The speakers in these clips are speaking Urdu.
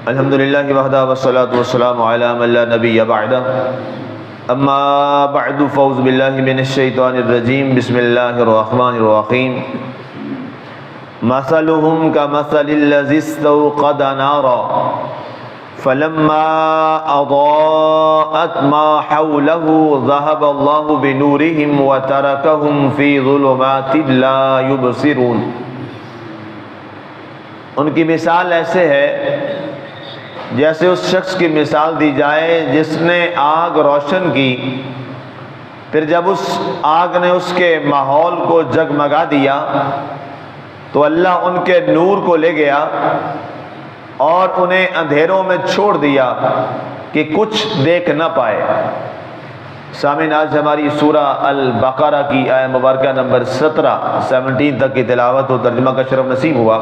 الحمد للہ وحدہ والصلاة والسلام علی من لا نبی بعدہ اما بعد فاعوذ باللہ من الشیطان الرجیم بسم اللہ الرحمن الرحیم مثلهم كمثل الذي استوقد نارا فلما أضاءت ما حوله ذهب الله بنورهم وتركهم في ظلمات لا يبصرون۔ ان کی مثال ایسے ہے جیسے اس شخص کی مثال دی جائے جس نے آگ روشن کی، پھر جب اس آگ نے اس کے ماحول کو جگمگا دیا تو اللہ ان کے نور کو لے گیا اور انہیں اندھیروں میں چھوڑ دیا کہ کچھ دیکھ نہ پائے۔ سامعین، آج ہماری سورہ البقرہ کی آیہ مبارکہ نمبر 17 تک کی تلاوت و ترجمہ کا شرف نصیب ہوا۔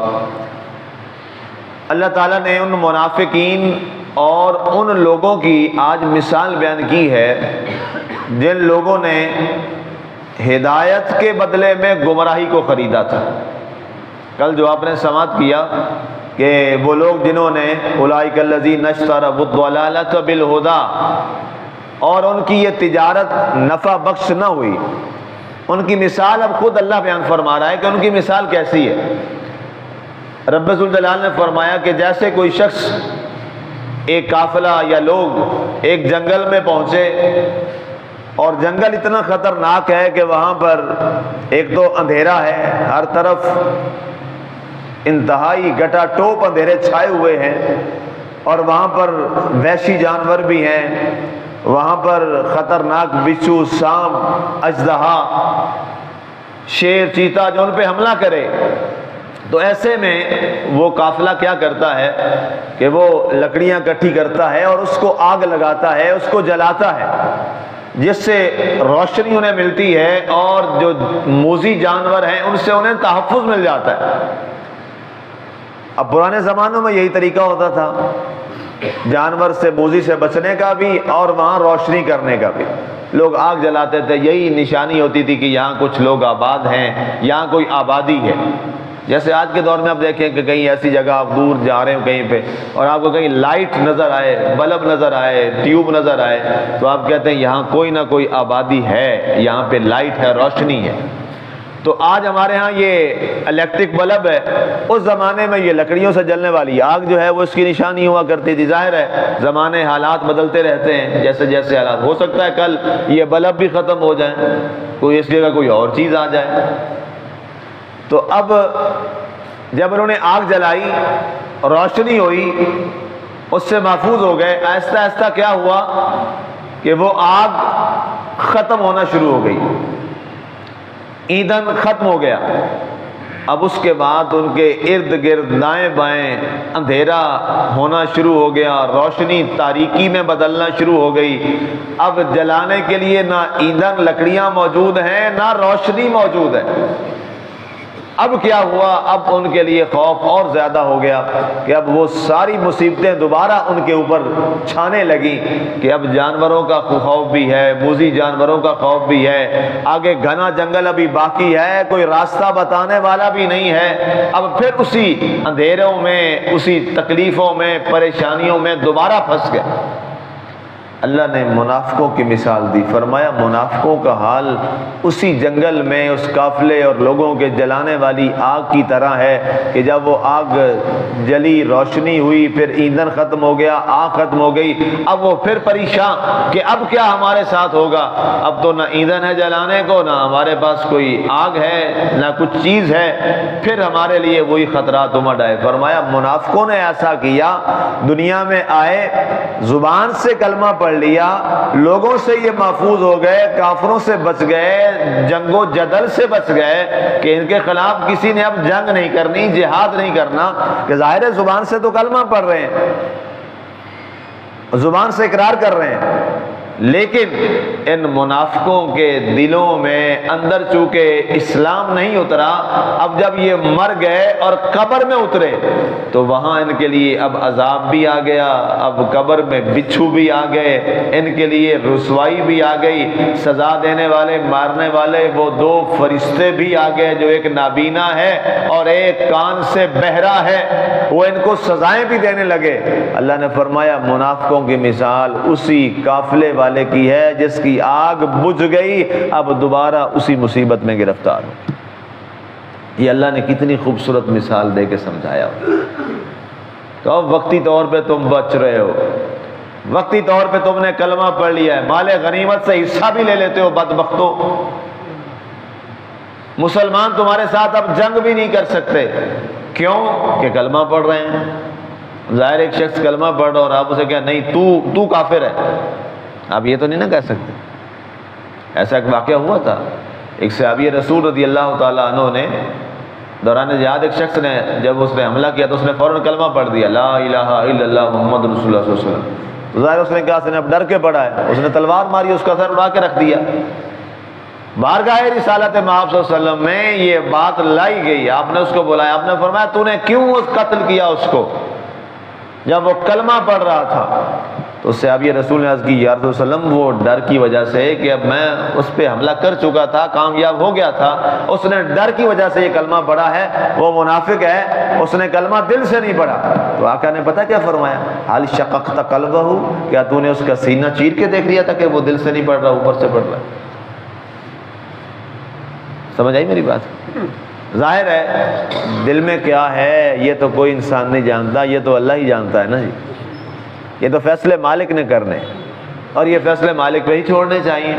اللہ تعالیٰ نے ان منافقین اور ان لوگوں کی آج مثال بیان کی ہے جن لوگوں نے ہدایت کے بدلے میں گمراہی کو خریدا تھا۔ کل جو آپ نے سماعت کیا کہ وہ لوگ جنہوں نے اولئک الذین اشتروا الضلالۃ بالہدی، اور ان کی یہ تجارت نفع بخش نہ ہوئی، ان کی مثال اب خود اللہ بیان فرما رہا ہے کہ ان کی مثال کیسی ہے۔ رب ذوالجلال نے فرمایا کہ جیسے کوئی شخص، ایک قافلہ یا لوگ ایک جنگل میں پہنچے اور جنگل اتنا خطرناک ہے کہ وہاں پر ایک تو اندھیرا ہے، ہر طرف انتہائی گٹا ٹوپ اندھیرے چھائے ہوئے ہیں، اور وہاں پر وحشی جانور بھی ہیں، وہاں پر خطرناک بچھو، سانپ، اژدہا، شیر، چیتا جو ان پہ حملہ کرے۔ تو ایسے میں وہ قافلہ کیا کرتا ہے کہ وہ لکڑیاں اکٹھی کرتا ہے اور اس کو آگ لگاتا ہے، اس کو جلاتا ہے، جس سے روشنی انہیں ملتی ہے اور جو موذی جانور ہیں ان سے انہیں تحفظ مل جاتا ہے۔ اب پرانے زمانوں میں یہی طریقہ ہوتا تھا، جانور سے، موذی سے بچنے کا بھی اور وہاں روشنی کرنے کا بھی۔ لوگ آگ جلاتے تھے، یہی نشانی ہوتی تھی کہ یہاں کچھ لوگ آباد ہیں، یہاں کوئی آبادی ہے۔ جیسے آج کے دور میں آپ دیکھیں کہ کہیں ایسی جگہ آپ دور جا رہے ہو کہیں پہ اور آپ کو کہیں لائٹ نظر آئے، بلب نظر آئے، ٹیوب نظر آئے، تو آپ کہتے ہیں یہاں کوئی نہ کوئی آبادی ہے، یہاں پہ لائٹ ہے، روشنی ہے۔ تو آج ہمارے ہاں یہ الیکٹرک بلب ہے، اس زمانے میں یہ لکڑیوں سے جلنے والی آگ جو ہے وہ اس کی نشانی ہوا کرتی تھی۔ ظاہر ہے زمانے حالات بدلتے رہتے ہیں، جیسے جیسے حالات، ہو سکتا ہے کل یہ بلب بھی ختم ہو جائیں، کوئی اس جگہ کوئی اور چیز آ جائے۔ تو اب جب انہوں نے آگ جلائی، روشنی ہوئی، اس سے محفوظ ہو گئے، آہستہ آہستہ کیا ہوا کہ وہ آگ ختم ہونا شروع ہو گئی، ایندھن ختم ہو گیا۔ اب اس کے بعد ان کے ارد گرد دائیں بائیں اندھیرا ہونا شروع ہو گیا، روشنی تاریکی میں بدلنا شروع ہو گئی۔ اب جلانے کے لیے نہ ایندھن، لکڑیاں موجود ہیں، نہ روشنی موجود ہے۔ اب کیا ہوا؟ اب ان کے لیے خوف اور زیادہ ہو گیا کہ اب وہ ساری مصیبتیں دوبارہ ان کے اوپر چھانے لگیں کہ اب جانوروں کا خوف بھی ہے، موذی جانوروں کا خوف بھی ہے، آگے گھنا جنگل ابھی باقی ہے، کوئی راستہ بتانے والا بھی نہیں ہے۔ اب پھر اسی اندھیروں میں، اسی تکلیفوں میں، پریشانیوں میں دوبارہ پھنس گئے۔ اللہ نے منافقوں کی مثال دی، فرمایا منافقوں کا حال اسی جنگل میں اس قافلے اور لوگوں کے جلانے والی آگ کی طرح ہے کہ جب وہ آگ جلی، روشنی ہوئی، پھر ایندھن ختم ہو گیا، آگ ختم ہو گئی، اب وہ پھر پریشان کہ اب کیا ہمارے ساتھ ہوگا۔ اب تو نہ ایندھن ہے جلانے کو، نہ ہمارے پاس کوئی آگ ہے، نہ کچھ چیز ہے، پھر ہمارے لیے وہی خطرات امڈ آئے۔ فرمایا منافقوں نے ایسا کیا، دنیا میں آئے، زبان سے کلمہ پڑھ لیا، لوگوں سے یہ محفوظ ہو گئے، کافروں سے بچ گئے، جنگ و جدل سے بچ گئے کہ ان کے خلاف کسی نے اب جنگ نہیں کرنی، جہاد نہیں کرنا، کہ ظاہر ہے زبان سے تو کلمہ پڑھ رہے ہیں، زبان سے اقرار کر رہے ہیں، لیکن ان منافقوں کے دلوں میں اندر چونکہ اسلام نہیں اترا، اب جب یہ مر گئے اور قبر میں اترے تو وہاں ان کے لیے اب عذاب بھی آ گیا، اب قبر میں بچھو بھی آ گئے، ان کے لیے رسوائی بھی آ گئی، سزا دینے والے مارنے والے وہ دو فرشتے بھی آ گئے، جو ایک نابینا ہے اور ایک کان سے بہرا ہے، وہ ان کو سزائیں بھی دینے لگے۔ اللہ نے فرمایا منافقوں کی مثال اسی قافلے والے کی ہے جس کی آگ بجھ گئی، اب دوبارہ اسی مصیبت میں گرفتار ہو۔ یہ اللہ نے کتنی خوبصورت مثال دے کے سمجھایا۔ تو اب وقتی طور پہ تم بچ رہے ہو، وقتی طور پہ تم نے کلمہ پڑھ لیا ہے، مال غنیمت سے حصہ بھی لے لیتے ہو بدبختو، مسلمان تمہارے ساتھ اب جنگ بھی نہیں کر سکتے، کیوں کہ کلمہ پڑھ رہے ہیں۔ ظاہر ایک شخص کلمہ پڑھ رہا اور آپ اسے کہا نہیں تو کافر ہے، آپ یہ تو نہیں نا کہہ سکتے۔ ایسا ایک واقعہ ہوا تھا، ایک صحابی رسول رضی اللہ تعالیٰ عنہ نے دوران جہاد ایک شخص نے جب اس نے حملہ کیا تو اس نے فوراً کلمہ پڑھ دیا، لا الہ الا اللہ محمد رسول اللہ صلی اللہ علیہ وسلم۔ تو ظاہر اس نے کہا اس نے اب ڈر کے پڑھا ہے، اس نے تلوار ماری، اس کا سر اڑا کے رکھ دیا۔ بارگاہ رسالت مآب صلی اللہ علیہ وسلم میں یہ بات لائی گئی، آپ نے اس کو بلایا، آپ نے فرمایا تو نے کیوں قتل کیا اس کو جب وہ کلمہ پڑھ رہا تھا؟ تو صحابی رسول نے عرض کی یا رسول اللہ علیہ وسلم وہ ڈر کی وجہ سے کہ اب میں اس پہ حملہ کر چکا تھا، کامیاب ہو گیا تھا، اس نے ڈر کی وجہ سے یہ کلمہ پڑھا ہے، وہ منافق ہے، اس نے کلمہ دل سے نہیں پڑھا۔ تو آقا نے پتہ کیا فرمایا؟ حال شققت قلبہ، کیا تو نے اس کا سینہ چیر کے دیکھ لیا تھا کہ وہ دل سے نہیں پڑھ رہا اوپر سے پڑھ رہا ہے؟ سمجھ آئی میری بات؟ ظاہر ہے دل میں کیا ہے یہ تو کوئی انسان نہیں جانتا، یہ تو اللہ ہی جانتا ہے نا جی، یہ تو فیصلے مالک نے کرنے اور یہ فیصلے مالک پہ ہی چھوڑنے چاہیے۔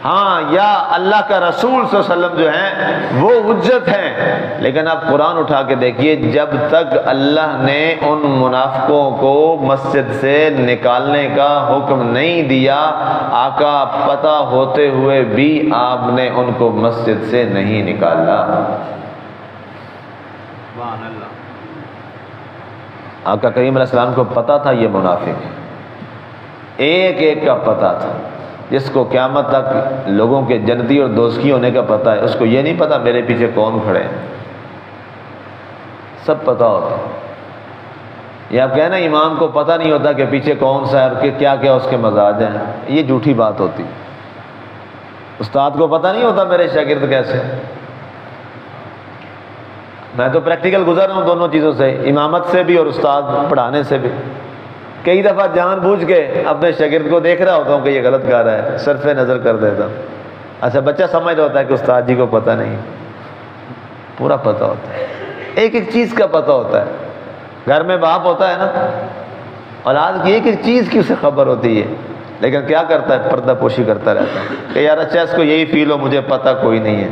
ہاں یا اللہ کا رسول صلی اللہ علیہ وسلم جو ہیں وہ حجت ہیں، لیکن آپ قرآن اٹھا کے دیکھیے، جب تک اللہ نے ان منافقوں کو مسجد سے نکالنے کا حکم نہیں دیا، آقا پتہ ہوتے ہوئے بھی آپ نے ان کو مسجد سے نہیں نکالا۔ آقا کریم علیہ السلام کو پتہ تھا یہ منافق ہے، ایک ایک کا پتہ تھا۔ جس کو قیامت تک لوگوں کے جنتی اور دوزخی ہونے کا پتہ ہے، اس کو یہ نہیں پتہ میرے پیچھے کون کھڑے ہیں، سب پتہ ہوتا ہے۔ یہ آپ کہنا امام کو پتہ نہیں ہوتا کہ پیچھے کون سا ہے اور کہ کیا کیا اس کے مزاج ہیں، یہ جھوٹی بات ہوتی۔ استاد کو پتہ نہیں ہوتا میرے شاگرد کیسے۔ میں تو پریکٹیکل گزر رہا ہوں دونوں چیزوں سے، امامت سے بھی اور استاد پڑھانے سے بھی۔ کئی دفعہ جان بوجھ کے اپنے شاگرد کو دیکھ رہا ہوتا ہوں کہ یہ غلط کر رہا ہے، صرف نظر کر دیتا ہوں۔ اچھا بچہ سمجھ رہا ہوتا ہے کہ استاد جی کو پتہ نہیں، پورا پتہ ہوتا ہے، ایک ایک چیز کا پتہ ہوتا ہے۔ گھر میں باپ ہوتا ہے نا، اولاد کی ایک ایک چیز کی اسے خبر ہوتی ہے، لیکن کیا کرتا ہے؟ پردہ پوشی کرتا رہتا ہے کہ یار اچھا اس کو یہی فیل ہو، مجھے پتہ کوئی نہیں ہے۔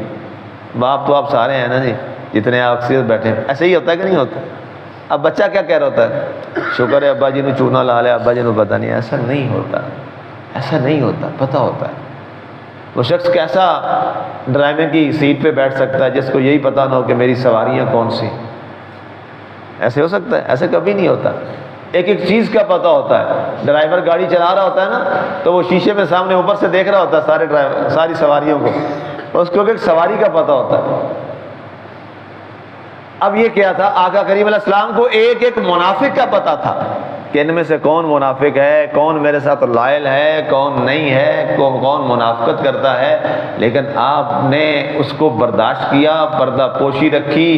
باپ تو آپ سارے ہیں نا جی، جتنے آپ اکثریت بیٹھے ہیں، ایسے ہی ہوتا ہے کہ نہیں ہوتا؟ اب بچہ کیا کہہ رہا ہوتا ہے؟ شکر ہے ابا جی نے چونا لا لیا، ابا جی نے پتہ نہیں۔ ایسا نہیں ہوتا، ایسا نہیں ہوتا، پتہ ہوتا ہے۔ وہ شخص کیسا ڈرائیور کی سیٹ پہ بیٹھ سکتا ہے جس کو یہی پتہ نہ ہو کہ میری سواریاں کون سی؟ ایسے ہو سکتا ہے؟ ایسے کبھی نہیں ہوتا۔ ایک ایک چیز کا پتہ ہوتا ہے۔ ڈرائیور گاڑی چلا رہا ہوتا ہے نا، تو وہ شیشے میں سامنے اوپر سے دیکھ رہا ہوتا ہے ساری سواریوں کو، اور اس کو ایک سواری کا پتہ ہوتا ہے۔ اب یہ کیا تھا؟ آقا کریم علیہ السلام کو ایک ایک منافق کا پتہ تھا کہ ان میں سے کون منافق ہے، کون میرے ساتھ لائل ہے، کون نہیں ہے، کون منافقت کرتا ہے، لیکن آپ نے اس کو برداشت کیا، پردہ پوشی رکھی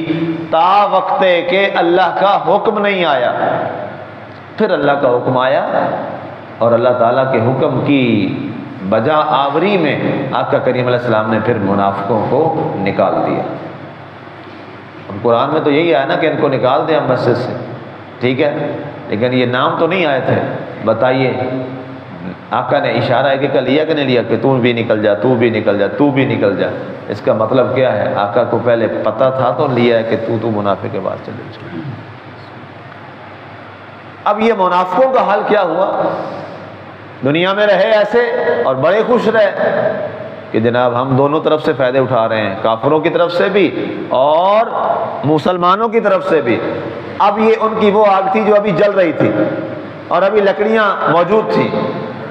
تا وقت کہ اللہ کا حکم نہیں آیا۔ پھر اللہ کا حکم آیا اور اللہ تعالیٰ کے حکم کی بجا آوری میں آقا کریم علیہ السلام نے پھر منافقوں کو نکال دیا۔ قرآن میں تو یہی آیا نا کہ ان کو نکال دیں مسجد سے، ٹھیک ہے، لیکن یہ نام تو نہیں آئے تھے۔ بتائیے آقا نے اشارہ ایک کا لیا کہ نہیں لیا کہ تو بھی نکل جا، تو بھی نکل جا، تو بھی نکل جا؟ اس کا مطلب کیا ہے؟ آقا کو پہلے پتہ تھا تو لیا ہے کہ تو منافق کے بعد چلے جا۔ اب یہ منافقوں کا حال کیا ہوا؟ دنیا میں رہے ایسے اور بڑے خوش رہے کہ جناب ہم دونوں طرف سے فائدے اٹھا رہے ہیں، کافروں کی طرف سے بھی اور مسلمانوں کی طرف سے بھی۔ اب یہ ان کی وہ آگ تھی جو ابھی جل رہی تھی اور ابھی لکڑیاں موجود تھیں،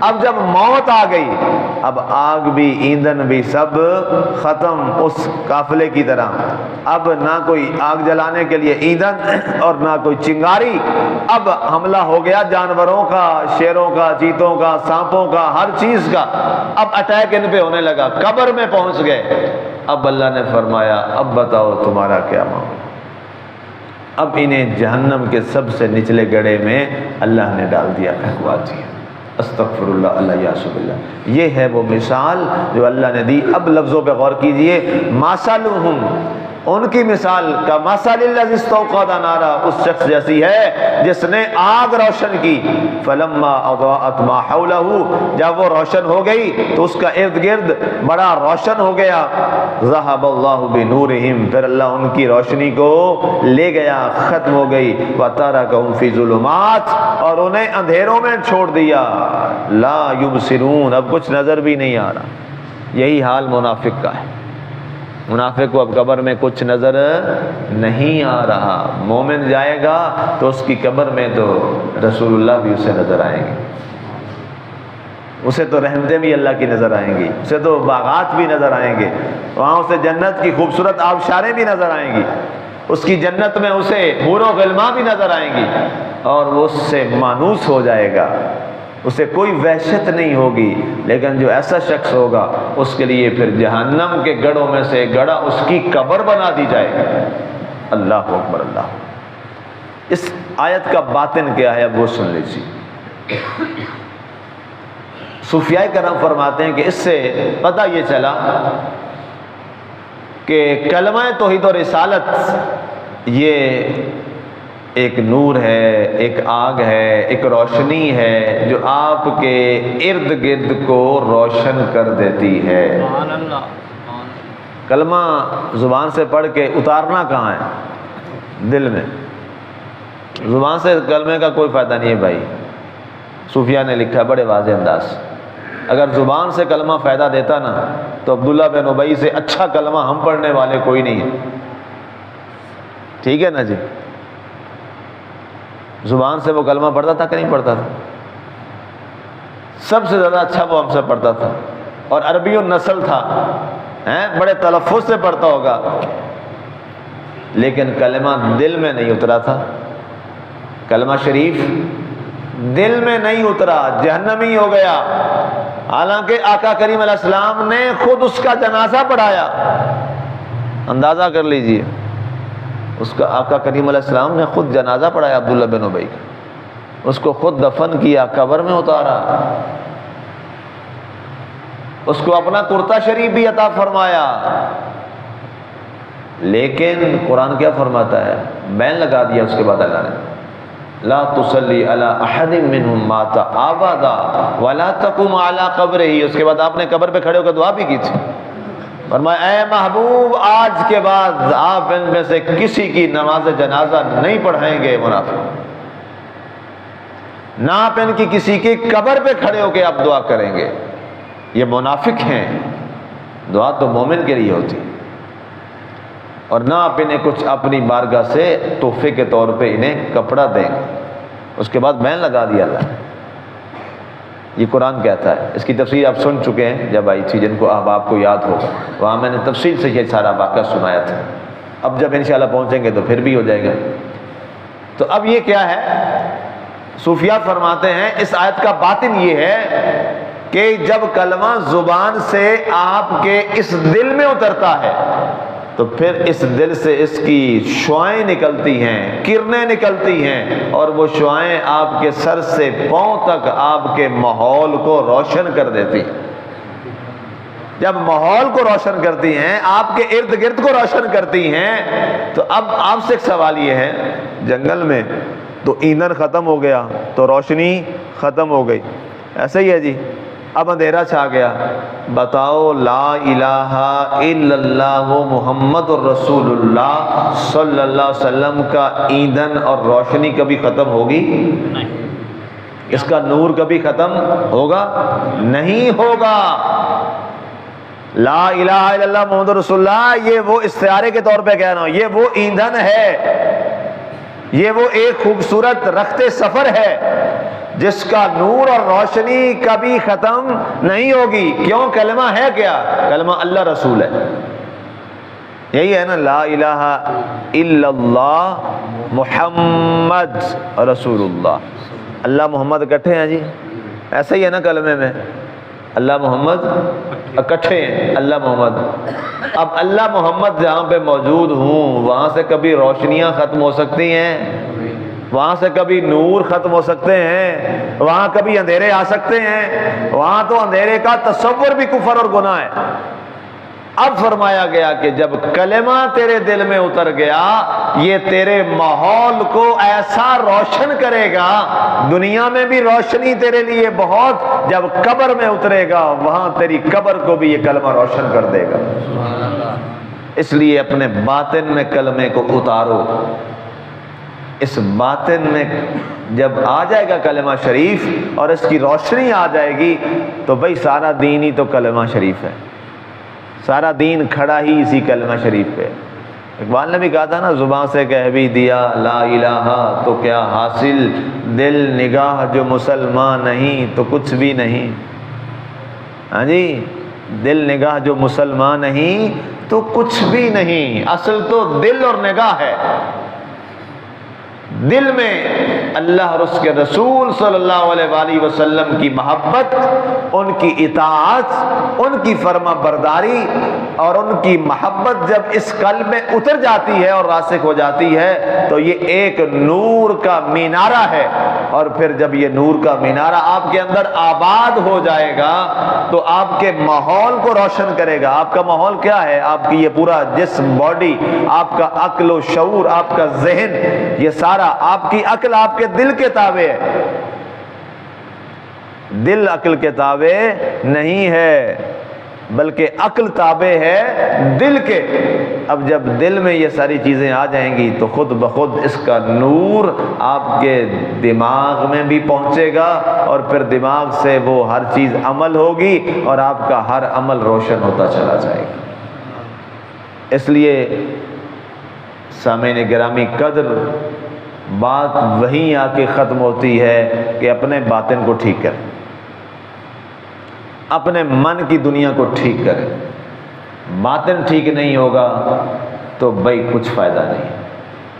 اب جب موت آ گئی، اب آگ بھی ایندھن بھی سب ختم اس قافلے کی طرح، اب نہ کوئی آگ جلانے کے لیے ایندھن اور نہ کوئی چنگاری، اب حملہ ہو گیا جانوروں کا، شیروں کا، چیتوں کا، سانپوں کا، ہر چیز کا، اب اٹیک ان پہ ہونے لگا، قبر میں پہنچ گئے۔ اب اللہ نے فرمایا اب بتاؤ تمہارا کیا معاملہ؟ اب انہیں جہنم کے سب سے نچلے گڑھے میں اللہ نے ڈال دیا، پھینکوا دیا۔ استغفر اللہ، اللہ یاسب اللہ۔ یہ ہے وہ مثال جو اللہ نے دی۔ اب لفظوں پہ غور کیجئے، مثلہم، ان کی مثال کا مثل الذی استوقد نارا، اس شخص جیسی ہے جس نے آگ روشن کی، فلما اضاءت ما حولہ، جب وہ روشن ہو گئی تو اس کا ارد گرد بڑا روشن ہو گیا، ذہب اللہ بنورہم، پھر اللہ ان کی روشنی کو لے گیا، ختم ہو گئی، وترکہم فی ظلمات، اور انہیں اندھیروں میں چھوڑ دیا، لا یبصرون، اب کچھ نظر بھی نہیں آ رہا۔ یہی حال منافق کا ہے۔ منافق کو اب قبر میں کچھ نظر نہیں آ رہا۔ مومن جائے گا تو اس کی قبر میں تو رسول اللہ بھی اسے نظر آئیں گے، اسے تو رحمتیں بھی اللہ کی نظر آئیں گی، اسے تو باغات بھی نظر آئیں گے، وہاں اسے جنت کی خوبصورت آبشاریں بھی نظر آئیں گی، اس کی جنت میں اسے حور و غلماں بھی نظر آئیں گی، اور وہ اس سے مانوس ہو جائے گا، اسے کوئی وحشت نہیں ہوگی۔ لیکن جو ایسا شخص ہوگا اس کے لیے پھر جہنم کے گڑھوں میں سے گڑھا اس کی قبر بنا دی جائے گی۔ اللہ اکبر، اللہ۔ اس آیت کا باطن کیا ہے اب وہ سن لیجیے۔ صوفیاء کرام فرماتے ہیں کہ اس سے پتہ یہ چلا کہ کلمہ توحید و رسالت یہ ایک نور ہے، ایک آگ ہے، ایک روشنی ہے جو آپ کے ارد گرد کو روشن کر دیتی ہے۔ کلمہ زبان سے پڑھ کے اتارنا کہاں ہے؟ دل میں۔ زبان سے کلمے کا کوئی فائدہ نہیں ہے بھائی۔ صوفیاء نے لکھا بڑے واضح انداز، اگر زبان سے کلمہ فائدہ دیتا نا تو عبداللہ بن ابی سے اچھا کلمہ ہم پڑھنے والے کوئی نہیں ہے۔ ٹھیک ہے نا جی؟ زبان سے وہ کلمہ پڑھتا تھا کہ نہیں پڑھتا تھا؟ سب سے زیادہ اچھا وہ ہم سے پڑھتا تھا، اور عربی النسل تھا، بڑے تلفظ سے پڑھتا ہوگا، لیکن کلمہ دل میں نہیں اترا تھا۔ کلمہ شریف دل میں نہیں اترا، جہنمی ہو گیا۔ حالانکہ آقا کریم علیہ السلام نے خود اس کا جنازہ پڑھایا۔ اندازہ کر لیجئے، اس کا آقا کریم علیہ السلام نے خود جنازہ پڑھایا عبداللہ بن ابی کا، اس کو خود دفن کیا، قبر میں اتارا، اس کو اپنا کرتا شریف بھی عطا فرمایا۔ لیکن قرآن کیا فرماتا ہے؟ بین لگا دیا اس کے بعد اللہ نے، لا تصلی علی احد منہم مات ابدا ولا تقم علی قبرہ۔ اس کے بعد آپ نے قبر پہ کھڑے ہو کر دعا بھی کی تھی، فرمایا اے محبوب آج کے بعد آپ ان میں سے کسی کی نماز جنازہ نہیں پڑھائیں گے منافق، نہ آپ ان کی کسی کی قبر پہ کھڑے ہو کے آپ دعا کریں گے، یہ منافق ہیں۔ دعا تو مومن کے لیے ہوتی، اور نہ آپ انہیں کچھ اپنی بارگاہ سے تحفے کے طور پہ انہیں کپڑا دیں گے۔ اس کے بعد بین لگا دیا اللہ نے۔ یہ قرآن کہتا ہے، اس کی تفسیر آپ سن چکے ہیں جب آئی تھی، جن کو آپ کو یاد ہوگا، وہاں میں نے تفصیل سے یہ سارا واقعہ سنایا تھا۔ اب جب انشاءاللہ پہنچیں گے تو پھر بھی ہو جائے گا۔ تو اب یہ کیا ہے؟ صوفیاء فرماتے ہیں اس آیت کا باطن یہ ہے کہ جب کلمہ زبان سے آپ کے اس دل میں اترتا ہے تو پھر اس دل سے اس کی شعائیں نکلتی ہیں، کرنیں نکلتی ہیں، اور وہ شعائیں آپ کے سر سے پاؤں تک آپ کے ماحول کو روشن کر دیتی ہیں۔ جب ماحول کو روشن کرتی ہیں، آپ کے ارد گرد کو روشن کرتی ہیں، تو اب آپ سے ایک سوال یہ ہے، جنگل میں تو ایندھن ختم ہو گیا تو روشنی ختم ہو گئی، ایسا ہی ہے جی، اب اندھیرا چھا گیا، بتاؤ لا الہ الا اللہ محمد الرسول اللہ صلی اللہ علیہ وسلم کا ایندھن اور روشنی کبھی ختم ہوگی؟ نہیں۔ اس کا نور کبھی ختم ہوگا؟ نہیں ہوگا۔ لا الہ الا اللہ محمد رسول اللہ، یہ وہ استعارے کے طور پہ کہہ رہا ہوں، یہ وہ ایندھن ہے، یہ وہ ایک خوبصورت رخت سفر ہے جس کا نور اور روشنی کبھی ختم نہیں ہوگی. کیوں؟ کلمہ ہے کیا؟ کلمہ اللہ رسول ہے. یہی ہے نا، لا الہ الا اللہ محمد رسول اللہ. اللہ محمد اکٹھے ہیں جی، ایسا ہی ہے نا کلمے میں، اللہ محمد اکٹھے ہیں، اللہ محمد. اب اللہ محمد جہاں پہ موجود ہوں وہاں سے کبھی روشنیاں ختم ہو سکتی ہیں، وہاں سے کبھی نور ختم ہو سکتے ہیں، وہاں کبھی اندھیرے آ سکتے ہیں. وہاں تو اندھیرے کا تصور بھی کفر اور گناہ ہے. اب فرمایا گیا کہ جب کلمہ تیرے دل میں اتر گیا، یہ تیرے ماحول کو ایسا روشن کرے گا، دنیا میں بھی روشنی تیرے لیے بہت، جب قبر میں اترے گا وہاں تیری قبر کو بھی یہ کلمہ روشن کر دے گا. اس لیے اپنے باطن میں کلمے کو اتارو. اس باطن میں جب آ جائے گا کلمہ شریف اور اس کی روشنی آ جائے گی تو بھائی سارا دین ہی تو کلمہ شریف ہے، سارا دین کھڑا ہی اسی کلمہ شریف پہ. اقبال نے بھی کہا تھا نا، زبان سے کہہ بھی دیا لا الہ تو کیا حاصل، دل نگاہ جو مسلمان نہیں تو کچھ بھی نہیں. ہاں جی، دل نگاہ جو مسلمان نہیں تو کچھ بھی نہیں. اصل تو دل اور نگاہ ہے. دل میں اللہ اور اس کے رسول صلی اللہ علیہ وآلہ وسلم کی محبت، ان کی اطاعت، ان کی فرما برداری اور ان کی محبت جب اس قلب میں اتر جاتی ہے اور راسخ ہو جاتی ہے تو یہ ایک نور کا مینارہ ہے. اور پھر جب یہ نور کا مینارہ آپ کے اندر آباد ہو جائے گا تو آپ کے ماحول کو روشن کرے گا. آپ کا ماحول کیا ہے؟ آپ کی یہ پورا جسم، باڈی، آپ کا عقل و شعور، آپ کا ذہن، یہ سارا، آپ کی عقل آپ کے دل کے تابع ہے. دل عقل کے تابع نہیں ہے بلکہ عقل تابع ہے دل کے. اب جب دل میں یہ ساری چیزیں آ جائیں گی تو خود بخود اس کا نور آپ کے دماغ میں بھی پہنچے گا اور پھر دماغ سے وہ ہر چیز عمل ہوگی اور آپ کا ہر عمل روشن ہوتا چلا جائے گا. اس لیے سامعین گرامی قدر، بات وہیں آ کے ختم ہوتی ہے کہ اپنے باطن کو ٹھیک کریں، اپنے من کی دنیا کو ٹھیک کریں. باطن ٹھیک نہیں ہوگا تو بھائی کچھ فائدہ نہیں.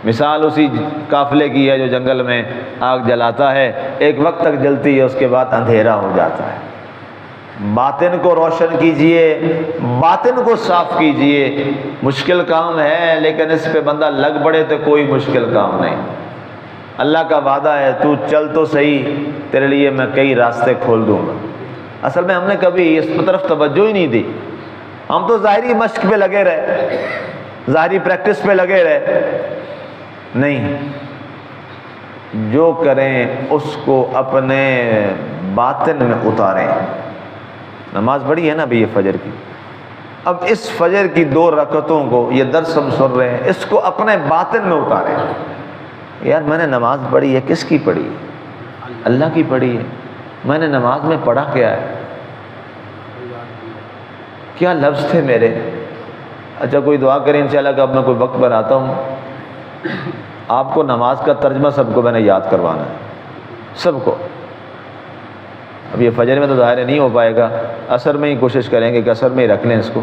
مثال اسی قافلے کی ہے جو جنگل میں آگ جلاتا ہے، ایک وقت تک جلتی ہے، اس کے بعد اندھیرا ہو جاتا ہے. باطن کو روشن کیجئے، باطن کو صاف کیجئے. مشکل کام ہے لیکن اس پہ بندہ لگ پڑے تو کوئی مشکل کام نہیں. اللہ کا وعدہ ہے تو چل تو صحیح، تیرے لیے میں کئی راستے کھول دوں گا. اصل میں ہم نے کبھی اس طرف توجہ ہی نہیں دی. ہم تو ظاہری مشق پہ لگے رہے، ظاہری پریکٹس پہ لگے رہے. نہیں، جو کریں اس کو اپنے باطن میں اتاریں. نماز پڑھی ہے نا ابھی یہ فجر کی، اب اس فجر کی 2 رکعتوں کو، یہ درس ہم سن رہے ہیں، اس کو اپنے باطن میں اتاریں. یار میں نے نماز پڑھی ہے، کس کی پڑھی ہے؟ اللہ کی پڑھی ہے. میں نے نماز میں پڑھا کیا ہے؟ کیا لفظ تھے میرے؟ اچھا کوئی دعا کریں انشاءاللہ کہ اب میں کوئی وقت بناتا ہوں. آپ کو نماز کا ترجمہ سب کو میں نے یاد کروانا ہے، سب کو. اب یہ فجر میں تو ظاہر نہیں ہو پائے گا، عصر میں ہی کوشش کریں گے کہ عصر میں ہی رکھ لیں اس کو.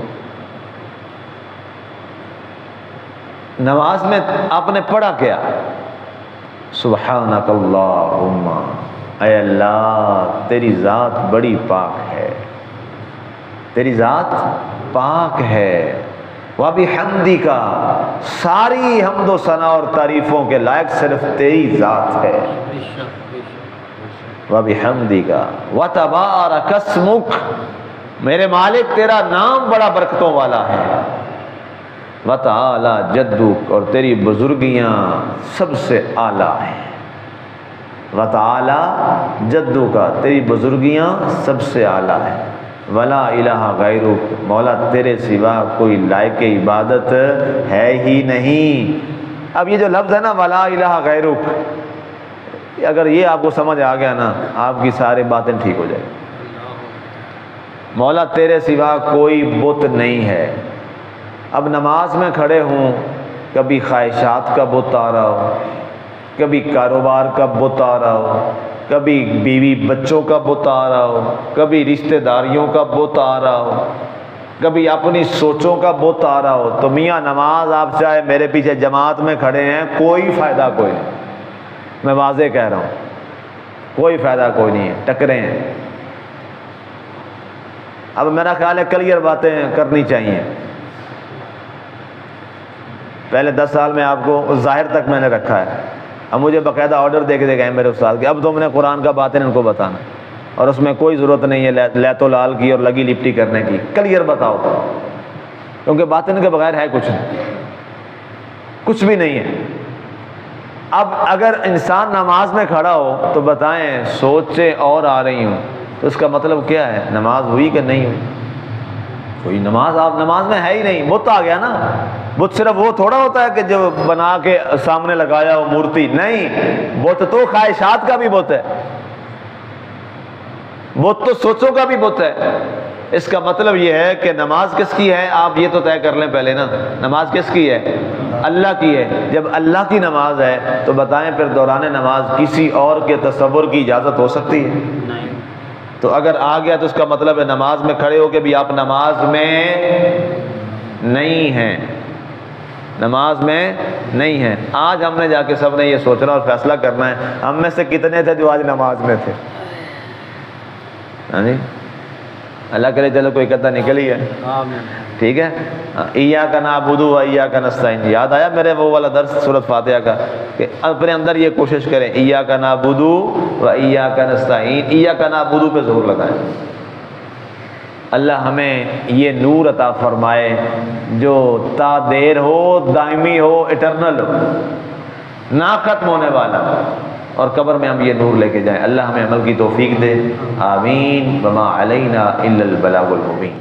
نماز میں آپ نے پڑھا کیا؟ سبحانک اللہم، اے اللہ تیری ذات بڑی پاک ہے، تیری ذات پاک ہے. وَبِحَمْدِكَ، ساری حمد و ثنا اور تعریفوں کے لائق صرف تیری ذات ہے. وَبِحَمْدِكَ وَتَبَارَكَ اسْمُكَ، میرے مالک تیرا نام بڑا برکتوں والا ہے. وَتَعَالَى جَدُّكَ، اور تیری بزرگیاں سب سے اعلیٰ ہیں. وَتَعَالَى جَدُّكَ، تیری بزرگیاں سب سے اعلیٰ ہیں. وَلَا إِلَٰهَ غَيْرُكَ، مولا تیرے سوا کوئی لائق عبادت ہے ہی نہیں. اب یہ جو لفظ ہے نا وَلَا إِلَٰهَ غَيْرُكَ، اگر یہ آپ کو سمجھ آ گیا نا آپ کی سارے باطن ٹھیک ہو جائے. مولا تیرے سوا کوئی بت نہیں ہے. اب نماز میں کھڑے ہوں، کبھی خواہشات کا بت آ رہا ہو، کبھی کاروبار کا بت آ رہا ہو، کبھی بیوی بچوں کا بت آ رہا ہو، کبھی رشتہ داریوں کا بت آ رہا ہو، کبھی اپنی سوچوں کا بت آ رہا ہو، تو میاں نماز آپ چاہے میرے پیچھے جماعت میں کھڑے ہیں، کوئی فائدہ کوئی نہیں، میں واضح کہہ رہا ہوں، کوئی فائدہ کوئی نہیں ہے، ٹکرے ہیں۔ اب میرا خیال ہے کلیئر باتیں کرنی چاہیے۔ پہلے 10 سال میں آپ کو ظاہر تک میں نے رکھا ہے، اب مجھے باقاعدہ آرڈر دے کے گئے میرے استاد کے، اب تم نے قرآن کا باتیں ان کو بتانا، اور اس میں کوئی ضرورت نہیں ہے لیت و لال کی اور لگی لپٹی کرنے کی، کلیئر بتاؤ، کیونکہ باطن کے بغیر ہے کچھ نہیں، کچھ بھی نہیں ہے۔ اب اگر انسان نماز میں کھڑا ہو تو بتائیں سوچیں اور آ رہی ہوں، تو اس کا مطلب کیا ہے؟ نماز ہوئی کہ نہیں ہوئی؟ کوئی نماز، آپ نماز میں ہے ہی نہیں، بت آ گیا نا۔ بت صرف وہ تھوڑا ہوتا ہے کہ جو بنا کے سامنے لگایا ہو مورتی، نہیں، بت تو خواہشات کا بھی بت ہے، بت تو سوچوں کا بھی بت ہے۔ اس کا مطلب یہ ہے کہ نماز کس کی ہے؟ آپ یہ تو طے کر لیں پہلے نا، نماز کس کی ہے؟ اللہ کی ہے۔ جب اللہ کی نماز ہے تو بتائیں پھر دوران نماز کسی اور کے تصور کی اجازت ہو سکتی ہے؟ نہیں۔ تو اگر آ گیا تو اس کا مطلب ہے نماز میں کھڑے ہو کے بھی آپ نماز میں نہیں ہیں، نماز میں نہیں ہیں۔ آج ہم نے جا کے سب نے یہ سوچنا اور فیصلہ کرنا ہے ہم میں سے کتنے تھے جو آج نماز میں تھے۔ ہاں جی، اللہ کرے چلو کوئی قطع نکلی ہے، ٹھیک ہے۔ ایاک نعبد و ایاک نستعین، یاد آیا میرے وہ والا درس سورۃ فاتحہ کا کہ اپنے اندر یہ کوشش کریں، ایاک نعبد و ایاک نستعین، ایاک نعبد پہ زور لگائیں۔ اللہ ہمیں یہ نور عطا فرمائے جو تا دیر ہو، دائمی ہو، ایٹرنل ہو، نہ ختم ہونے والا، اور قبر میں ہم یہ نور لے کے جائیں۔ اللہ ہمیں عمل کی توفیق دے، آمین۔ وما علینا الا البلاغ المبین۔